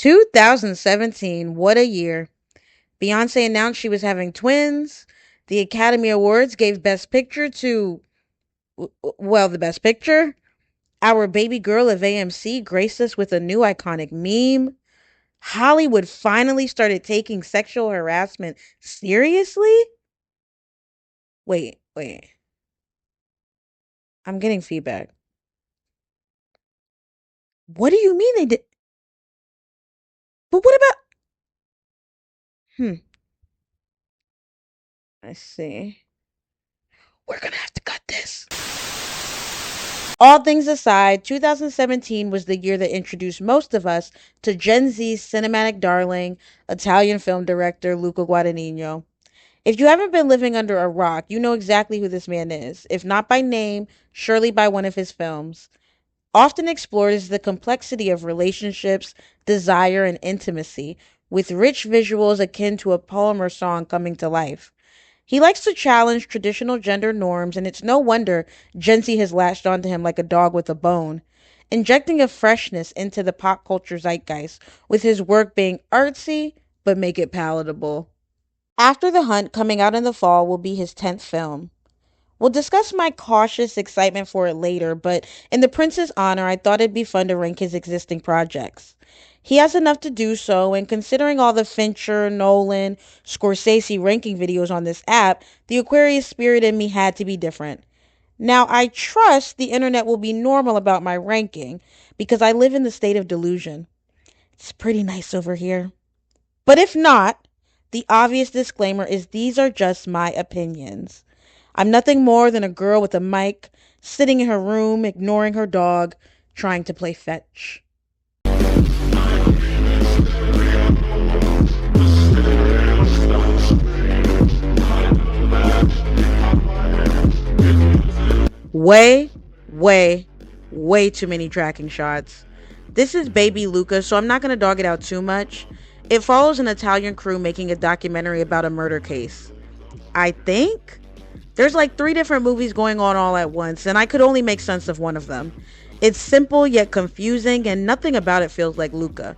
2017, what a year. Beyonce announced she was having twins. The Academy Awards gave Best Picture to, well, the Best Picture. Our baby girl of AMC graced us with a new iconic meme. Hollywood finally started taking sexual harassment seriously? Wait. I'm getting feedback. What do you mean they did? But what about. Hmm, I see. We're gonna have to cut this. All things aside, 2017 was the year that introduced most of us to Gen Z's cinematic darling, Italian film director Luca Guadagnino. If you haven't been living under a rock, you know exactly who this man is. If not by name, surely by one of his films. Often explored is the complexity of relationships, desire, and intimacy, with rich visuals akin to a poem or song coming to life. He likes to challenge traditional gender norms, and it's no wonder Gen Z has latched onto him like a dog with a bone, injecting a freshness into the pop culture zeitgeist, with his work being artsy but make it palatable. After the Hunt, coming out in the fall, will be his 10th film. We'll discuss my cautious excitement for it later, but in the Prince's honor, I thought it'd be fun to rank his existing projects. He has enough to do so, and considering all the Fincher, Nolan, Scorsese ranking videos on this app, the Aquarius spirit in me had to be different. Now, I trust the internet will be normal about my ranking, because I live in the state of delusion. It's pretty nice over here. But if not, the obvious disclaimer is these are just my opinions. I'm nothing more than a girl with a mic, sitting in her room, ignoring her dog, trying to play fetch. Way, way, way too many tracking shots. This is baby Luca, so I'm not going to dog it out too much. It follows an Italian crew making a documentary about a murder case. I think there's like three different movies going on all at once, and I could only make sense of one of them. It's simple yet confusing, and nothing about it feels like Luca.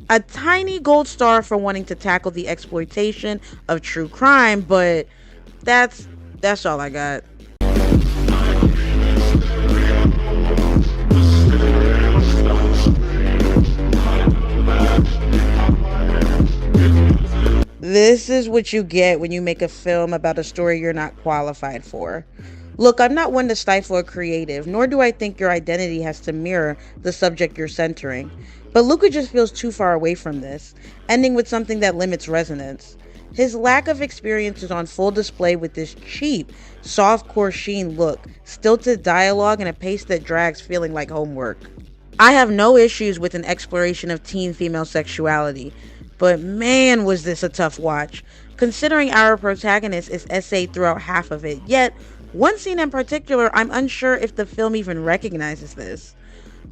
A tiny gold star for wanting to tackle the exploitation of true crime, but that's that's all I got. This is what you get when you make a film about a story you're not qualified for. Look, I'm not one to stifle a creative, nor do I think your identity has to mirror the subject you're centering. But Luca just feels too far away from this, ending with something that limits resonance. His lack of experience is on full display with this cheap, softcore sheen look, stilted dialogue, and a pace that drags, feeling like homework. I have no issues with an exploration of teen female sexuality, but man, was this a tough watch, considering our protagonist is essayed throughout half of it. Yet, one scene in particular, I'm unsure if the film even recognizes this.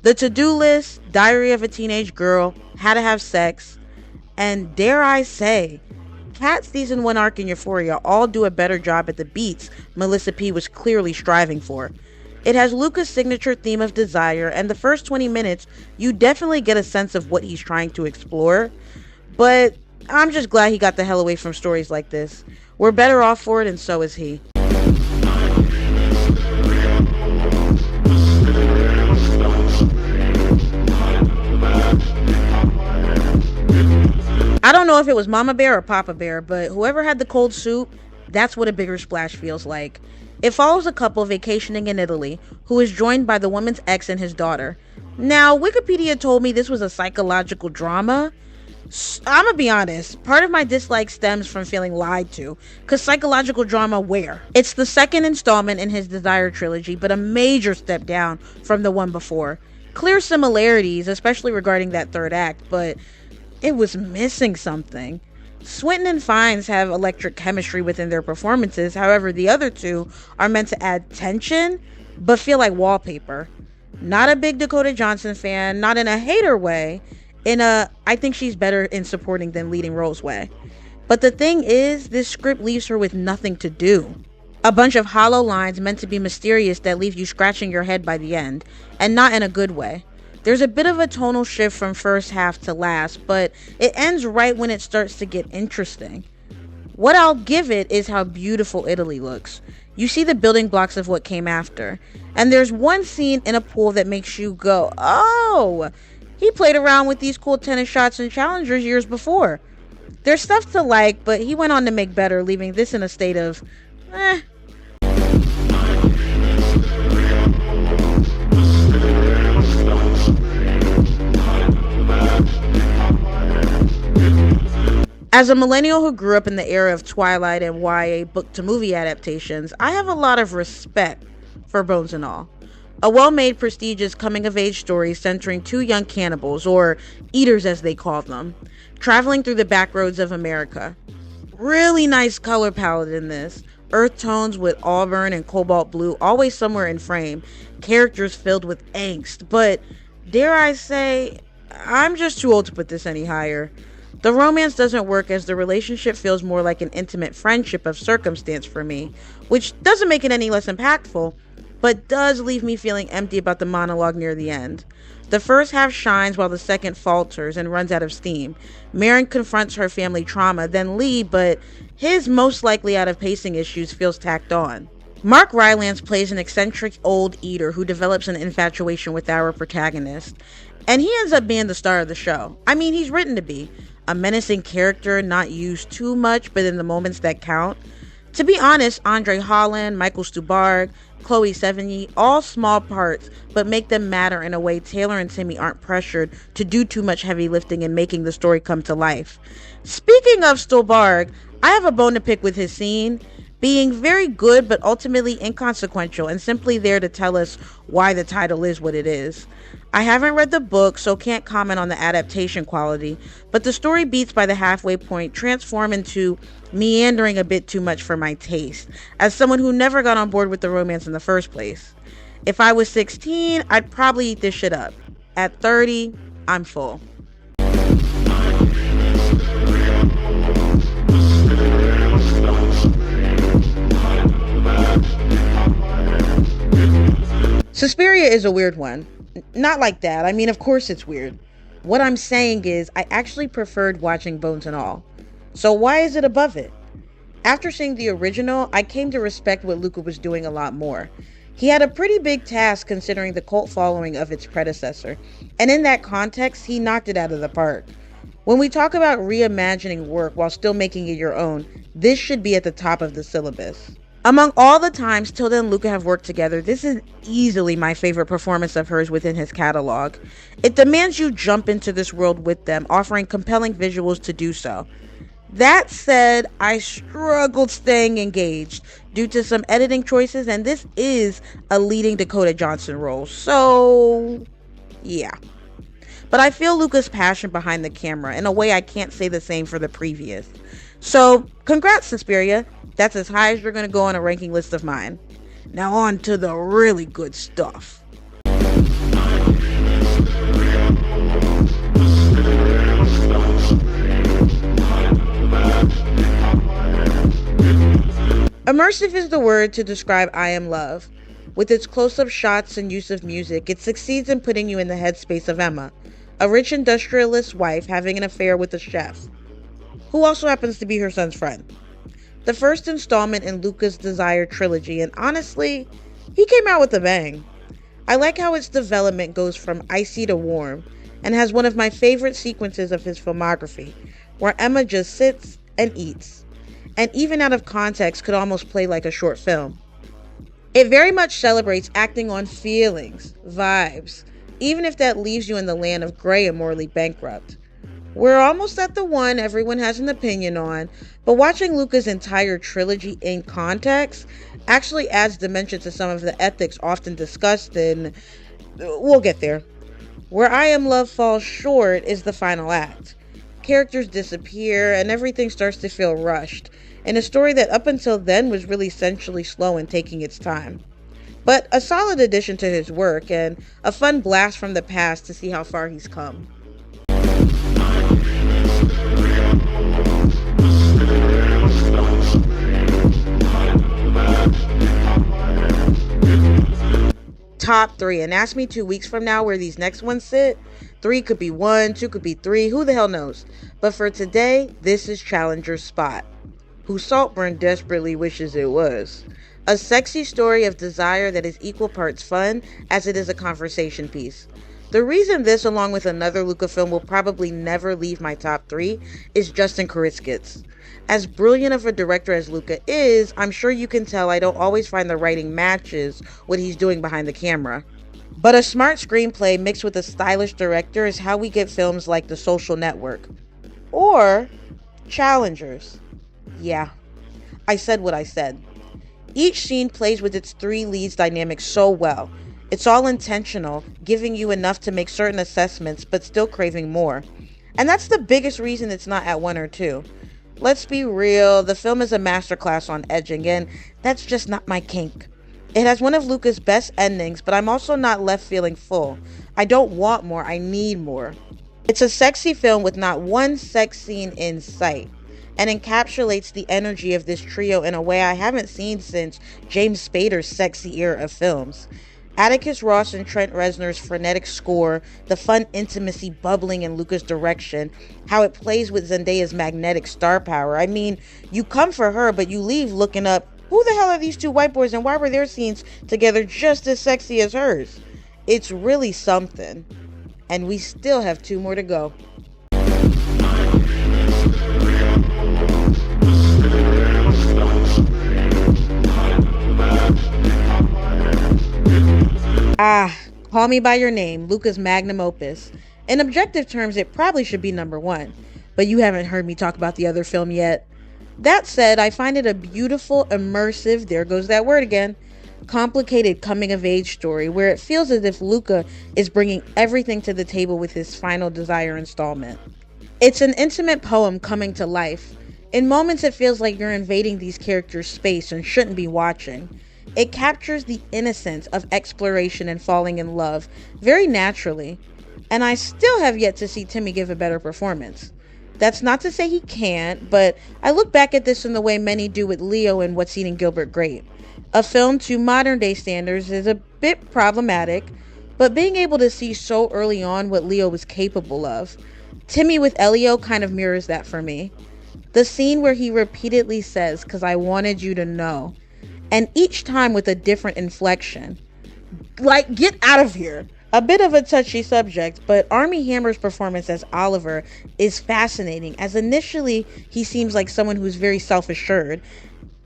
The to-do list, Diary of a Teenage Girl, How to Have Sex, and dare I say, Cat Season 1 arc in Euphoria all do a better job at the beats Melissa P was clearly striving for. It has Luca's signature theme of desire, and the first 20 minutes, you definitely get a sense of what he's trying to explore. But I'm just glad he got the hell away from stories like this. We're better off for it, and so is he. I don't know if it was Mama Bear or Papa Bear, but whoever had the cold soup, that's what a bigger splash feels like. It follows a couple vacationing in Italy who is joined by the woman's ex and his daughter. Now, Wikipedia told me this was a psychological drama. I'm gonna be honest, part of my dislike stems from feeling lied to, cause psychological drama where? It's the second installment in his Desire trilogy, but a major step down from the one before. Clear similarities, especially regarding that third act, but it was missing something. Swinton and Fiennes have electric chemistry within their performances, however the other two are meant to add tension, but feel like wallpaper. Not a big Dakota Johnson fan, not in a hater way, in a I think she's better in supporting than leading roles way. But the thing is, this script leaves her with nothing to do. A bunch of hollow lines meant to be mysterious that leave you scratching your head by the end, and not in a good way. There's a bit of a tonal shift from first half to last, but it ends right when it starts to get interesting. What I'll give it is how beautiful Italy looks. You see the building blocks of what came after. And there's one scene in a pool that makes you go, oh, he played around with these cool tennis shots and challengers years before. There's stuff to like, but he went on to make better, leaving this in a state of, eh. As a millennial who grew up in the era of Twilight and YA book to movie adaptations, I have a lot of respect for Bones and All. A well made, prestigious coming of age story centering two young cannibals, or eaters as they call them, traveling through the back roads of America. Really nice color palette in this. Earth tones with auburn and cobalt blue always somewhere in frame. Characters filled with angst, but dare I say, I'm just too old to put this any higher. The romance doesn't work as the relationship feels more like an intimate friendship of circumstance for me, which doesn't make it any less impactful, but does leave me feeling empty about the monologue near the end. The first half shines while the second falters and runs out of steam. Marin confronts her family trauma, then Lee, but his most likely out of pacing issues feels tacked on. Mark Rylance plays an eccentric old eater who develops an infatuation with our protagonist, and he ends up being the star of the show. I mean, he's written to be. A menacing character, not used too much, but in the moments that count. To be honest, Andre Holland, Michael Stuhlbarg, Chloe Sevigny, all small parts, but make them matter in a way Taylor and Timmy aren't pressured to do too much heavy lifting in making the story come to life. Speaking of Stuhlbarg, I have a bone to pick with his scene, being very good but ultimately inconsequential and simply there to tell us why the title is what it is. I haven't read the book, so can't comment on the adaptation quality, but the story beats by the halfway point transform into meandering a bit too much for my taste, as someone who never got on board with the romance in the first place. If I was 16, I'd probably eat this shit up. At 30, I'm full. Suspiria is a weird one. Not like that. I mean, of course it's weird. What I'm saying is, I actually preferred watching Bones and All. So why is it above it? After seeing the original, I came to respect what Luca was doing a lot more. He had a pretty big task considering the cult following of its predecessor, and in that context, he knocked it out of the park. When we talk about reimagining work while still making it your own, this should be at the top of the syllabus. Among all the times Tilda and Luca have worked together, this is easily my favorite performance of hers within his catalog. It demands you jump into this world with them, offering compelling visuals to do so. That said, I struggled staying engaged due to some editing choices, and this is a leading Dakota Johnson role, so yeah. But I feel Luca's passion behind the camera in a way I can't say the same for the previous. So, congrats, Suspiria. That's as high as you're going to go on a ranking list of mine. Now on to the really good stuff. Immersive is the word to describe I Am Love. With its close-up shots and use of music, it succeeds in putting you in the headspace of Emma, a rich industrialist's wife having an affair with a chef, who also happens to be her son's friend. The first installment in Luca's Desire trilogy, and honestly, he came out with a bang. I like how its development goes from icy to warm, and has one of my favorite sequences of his filmography, where Emma just sits and eats, and even out of context could almost play like a short film. It very much celebrates acting on feelings, vibes, even if that leaves you in the land of gray and morally bankrupt. We're almost at the one everyone has an opinion on, but watching Luca's entire trilogy in context actually adds dimension to some of the ethics often discussed, and we'll get there. Where I Am Love falls short is the final act. Characters disappear and everything starts to feel rushed, in a story that up until then was really essentially slow and taking its time. But a solid addition to his work, and a fun blast from the past to see how far he's come. top 3, and ask me 2 weeks from now where these next ones sit. 3 could be 1, 2 could be 3, who the hell knows? But for today, this is Challenger's spot, who Saltburn desperately wishes it was. A sexy story of desire that is equal parts fun as it is a conversation piece. The reason this, along with another Luca film, will probably never leave my top 3 is Justin Kuritzkits. As brilliant of a director as Luca is, I'm sure you can tell I don't always find the writing matches what he's doing behind the camera. But a smart screenplay mixed with a stylish director is how we get films like The Social Network. Or Challengers. Yeah, I said what I said. Each scene plays with its 3 leads dynamic so well. It's all intentional, giving you enough to make certain assessments but still craving more. And that's the biggest reason it's not at 1 or 2. Let's be real, the film is a masterclass on edging, and that's just not my kink. It has one of Luca's best endings, but I'm also not left feeling full. I don't want more, I need more. It's a sexy film with not one sex scene in sight, and encapsulates the energy of this trio in a way I haven't seen since James Spader's sexy era of films. Atticus Ross and Trent Reznor's frenetic score, the fun intimacy bubbling in Luca's direction, how it plays with Zendaya's magnetic star power. I mean, you come for her, but you leave looking up, who the hell are these 2 white boys and why were their scenes together just as sexy as hers? It's really something. And we still have 2 more to go. Call Me By Your Name, Luca's magnum opus. In objective terms, it probably should be number 1, but you haven't heard me talk about the other film yet. That said, I find it a beautiful, immersive, there goes that word again, complicated coming-of-age story where it feels as if Luca is bringing everything to the table with his final Desire installment. It's an intimate poem coming to life. In moments, it feels like you're invading these characters' space and shouldn't be watching. It captures the innocence of exploration and falling in love very naturally, and I still have yet to see Timmy give a better performance. That's not to say he can't, but I look back at this in the way many do with Leo in What's Eating Gilbert Grape. A film to modern day standards is a bit problematic, but being able to see so early on what Leo was capable of. Timmy with Elio kind of mirrors that for me. The scene where he repeatedly says, "'Cause I wanted you to know," and each time with a different inflection. Like, get out of here. A bit of a touchy subject, but Armie Hammer's performance as Oliver is fascinating, as initially he seems like someone who's very self-assured,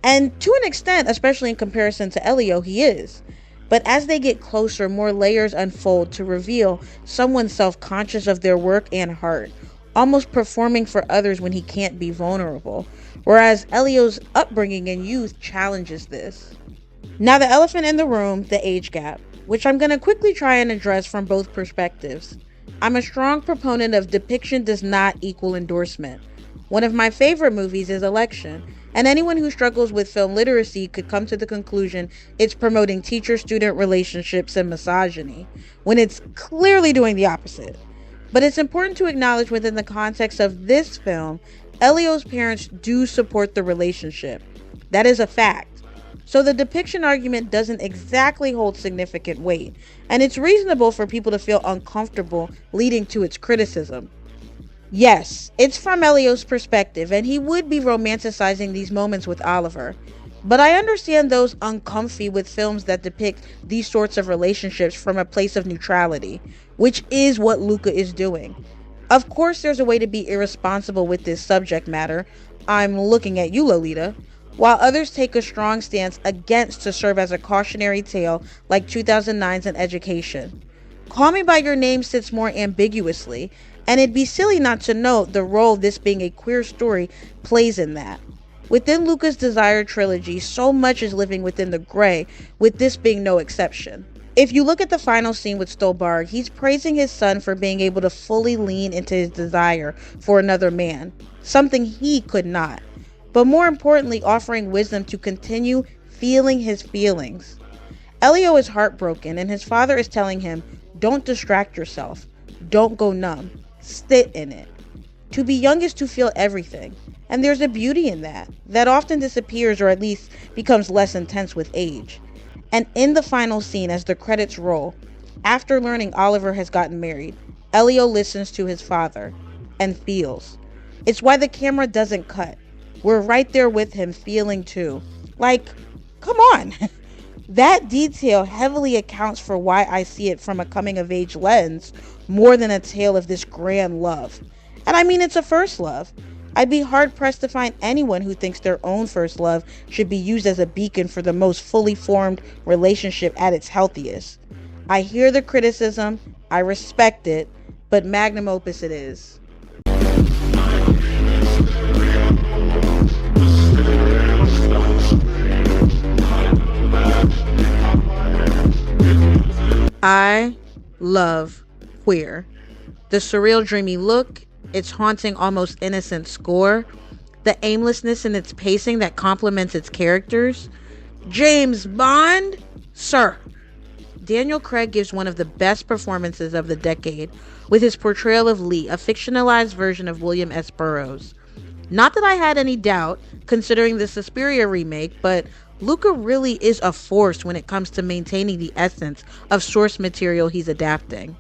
and to an extent, especially in comparison to Elio, he is. But as they get closer, more layers unfold to reveal someone self-conscious of their work and heart, almost performing for others when he can't be vulnerable. Whereas Elio's upbringing and youth challenges this. Now the elephant in the room, the age gap, which I'm going to quickly try and address from both perspectives. I'm a strong proponent of depiction does not equal endorsement. One of my favorite movies is Election, and anyone who struggles with film literacy could come to the conclusion it's promoting teacher-student relationships and misogyny, when it's clearly doing the opposite. But it's important to acknowledge within the context of this film, Elio's parents do support the relationship. That is a fact. So the depiction argument doesn't exactly hold significant weight, and it's reasonable for people to feel uncomfortable leading to its criticism. Yes, it's from Elio's perspective, and he would be romanticizing these moments with Oliver. But I understand those uncomfy with films that depict these sorts of relationships from a place of neutrality, which is what Luca is doing. Of course, there's a way to be irresponsible with this subject matter. I'm looking at you, Lolita. While others take a strong stance against to serve as a cautionary tale like 2009's An Education. Call Me By Your Name sits more ambiguously, and it'd be silly not to note the role this being a queer story plays in that. Within Luca's Desire trilogy, so much is living within the gray, with this being no exception. If you look at the final scene with Stolberg, he's praising his son for being able to fully lean into his desire for another man, something he could not. But more importantly, offering wisdom to continue feeling his feelings. Elio is heartbroken, and his father is telling him, don't distract yourself. Don't go numb. Sit in it. To be young is to feel everything. And there's a beauty in that often disappears or at least becomes less intense with age. And in the final scene, as the credits roll, after learning Oliver has gotten married, Elio listens to his father and feels. It's why the camera doesn't cut. We're right there with him, feeling too. Like, come on. That detail heavily accounts for why I see it from a coming of age lens more than a tale of this grand love. And I mean, it's a first love. I'd be hard pressed to find anyone who thinks their own first love should be used as a beacon for the most fully formed relationship at its healthiest. I hear the criticism, I respect it, but magnum opus it is. I love Queer. The surreal, dreamy look, its haunting, almost innocent score, the aimlessness in its pacing that complements its characters. James Bond? Sir. Daniel Craig gives one of the best performances of the decade with his portrayal of Lee, a fictionalized version of William S. Burroughs. Not that I had any doubt, considering the Suspiria remake, but Luca really is a force when it comes to maintaining the essence of source material he's adapting.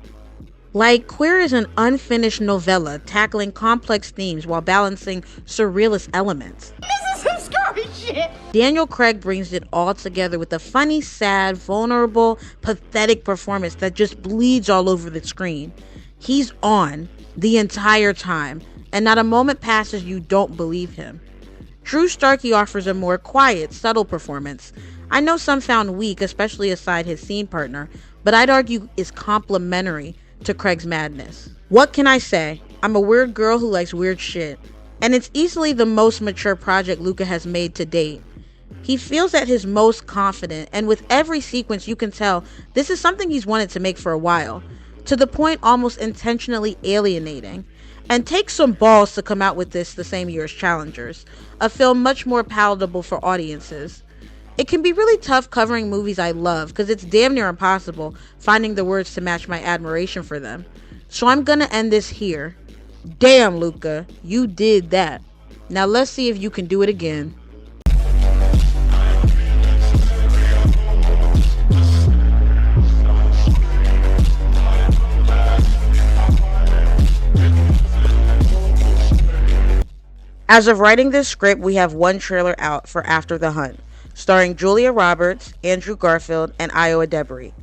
Like, Queer is an unfinished novella tackling complex themes while balancing surrealist elements. This is some scary shit! Daniel Craig brings it all together with a funny, sad, vulnerable, pathetic performance that just bleeds all over the screen. He's on the entire time, and not a moment passes you don't believe him. Drew Starkey offers a more quiet, subtle performance. I know some found weak, especially aside his scene partner, but I'd argue is complementary to Craig's madness. What can I say? I'm a weird girl who likes weird shit, and it's easily the most mature project Luca has made to date. He feels at his most confident, and with every sequence you can tell this is something he's wanted to make for a while, to the point almost intentionally alienating. And takes some balls to come out with this the same year as Challengers, a film much more palatable for audiences. It can be really tough covering movies I love because it's damn near impossible finding the words to match my admiration for them. So I'm gonna end this here. Damn, Luca, you did that. Now let's see if you can do it again. As of writing this script, we have one trailer out for After the Hunt, starring Julia Roberts, Andrew Garfield, and Io Adebari.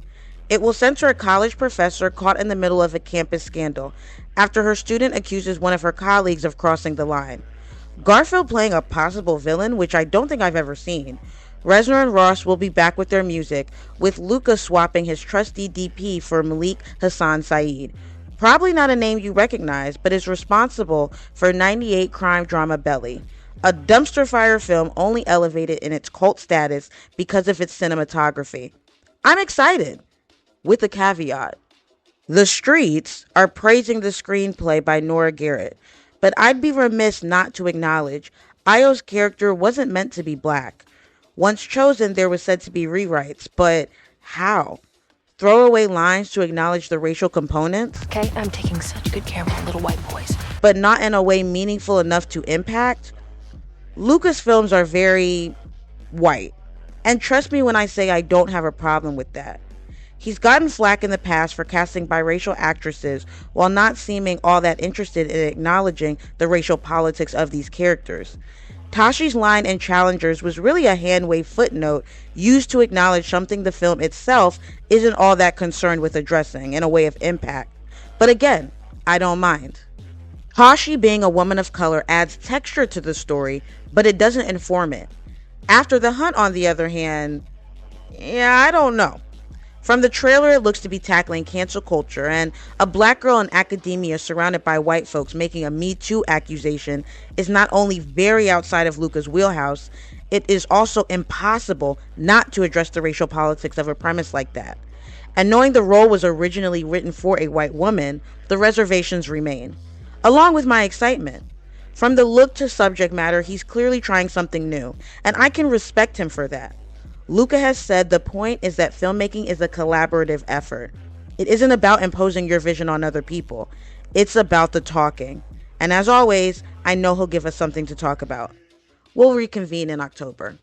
It will center a college professor caught in the middle of a campus scandal after her student accuses one of her colleagues of crossing the line. Garfield playing a possible villain, which I don't think I've ever seen. Reznor and Ross will be back with their music, with Luca swapping his trusty DP for Malik Hassan Saeed. Probably not a name you recognize, but is responsible for 98 crime drama Belly, a dumpster fire film only elevated in its cult status because of its cinematography. I'm excited, with a caveat. The streets are praising the screenplay by Nora Garrett, but I'd be remiss not to acknowledge Io's character wasn't meant to be black. Once chosen, there was said to be rewrites, but how? Throwaway lines to acknowledge the racial components? Okay, I'm taking such good care of my little white boys. But not in a way meaningful enough to impact? Luca's films are very white. And trust me when I say I don't have a problem with that. He's gotten flack in the past for casting biracial actresses while not seeming all that interested in acknowledging the racial politics of these characters. Tashi's line in Challengers was really a hand-wave footnote used to acknowledge something the film itself isn't all that concerned with addressing in a way of impact. But again, I don't mind. Tashi being a woman of color adds texture to the story, but it doesn't inform it. After the Hunt, on the other hand, I don't know. From the trailer, it looks to be tackling cancel culture, and a black girl in academia surrounded by white folks making a Me Too accusation is not only very outside of Luca's wheelhouse, it is also impossible not to address the racial politics of a premise like that. And knowing the role was originally written for a white woman, the reservations remain, along with my excitement. From the look to subject matter, he's clearly trying something new, and I can respect him for that. Luca has said the point is that filmmaking is a collaborative effort. It isn't about imposing your vision on other people. It's about the talking. And as always, I know he'll give us something to talk about. We'll reconvene in October.